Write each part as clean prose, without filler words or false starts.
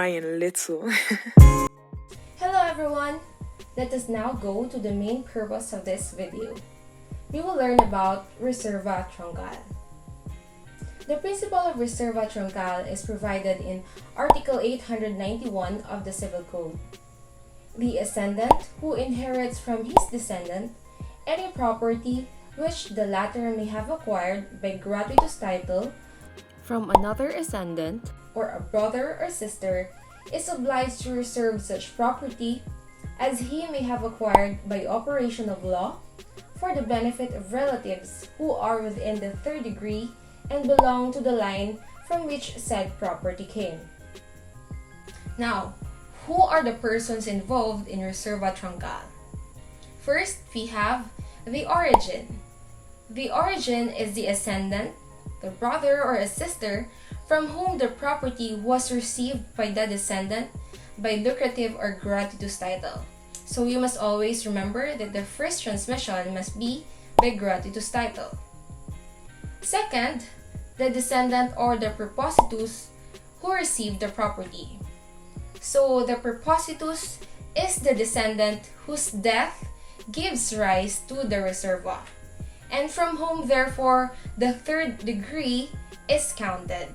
Ryan Little. Hello everyone! Let us now go to the main purpose of this video. We will learn about Reserva Troncal. The principle of Reserva Troncal is provided in Article 891 of the Civil Code. The ascendant who inherits from his descendant any property which the latter may have acquired by gratuitous title from another ascendant or a brother or sister is obliged to reserve such property as he may have acquired by operation of law for the benefit of relatives who are within the third degree and belong to the line from which said property came. Now, who are the persons involved in Reserva Troncal? First, we have the origin. The origin is the ascendant, the brother or a sister from whom the property was received by the descendant by lucrative or gratuitous title. So you must always remember that the first transmission must be by gratuitous title. Second, the descendant or the prepositus who received the property. So the prepositus is the descendant whose death gives rise to the reserva, and from whom therefore the third degree is counted.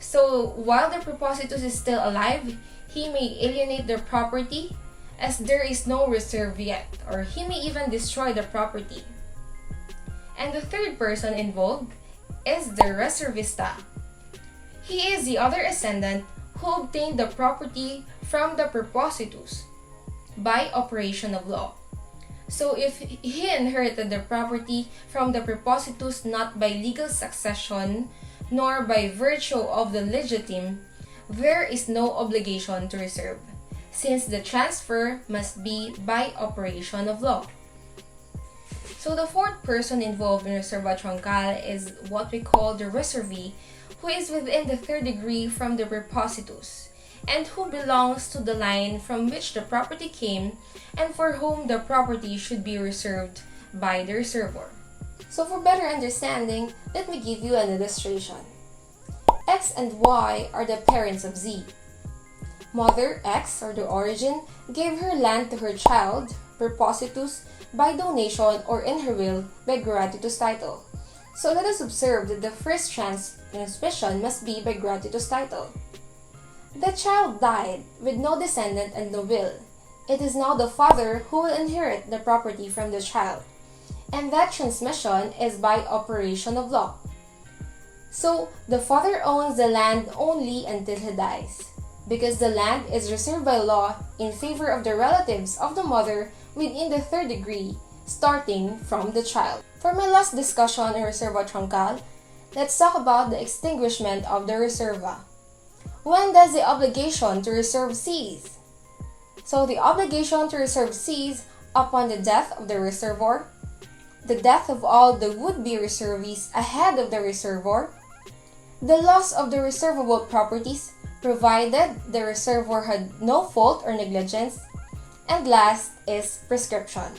So while the prepositus is still alive, he may alienate the property as there is no reserve yet, or he may even destroy the property. And the third person involved is the reservista. He is the other ascendant who obtained the property from the prepositus by operation of law. So if he inherited the property from the prepositus not by legal succession nor by virtue of the legitim, there is no obligation to reserve, since the transfer must be by operation of law. So the fourth person involved in Reserva Troncal is what we call the reservee, who is within the third degree from the prepositus, and who belongs to the line from which the property came and for whom the property should be reserved by the reservoir. So for better understanding, let me give you an illustration. X and Y are the parents of Z. Mother X, or the origin, gave her land to her child, prepositus, by donation or in her will by gratuitous title. So let us observe that the first transmission must be by gratuitous title. The child died with no descendant and no will. It is now the father who will inherit the property from the child, and that transmission is by operation of law. So the father owns the land only until he dies, because the land is reserved by law in favor of the relatives of the mother within the third degree, starting from the child. For my last discussion on Reserva Troncal, let's talk about the extinguishment of the reserva. When does the obligation to reserve cease? So the obligation to reserve cease upon the death of the reservoir, the death of all the would-be reservees ahead of the reservoir, the loss of the reservable properties provided the reservoir had no fault or negligence, and last is prescription.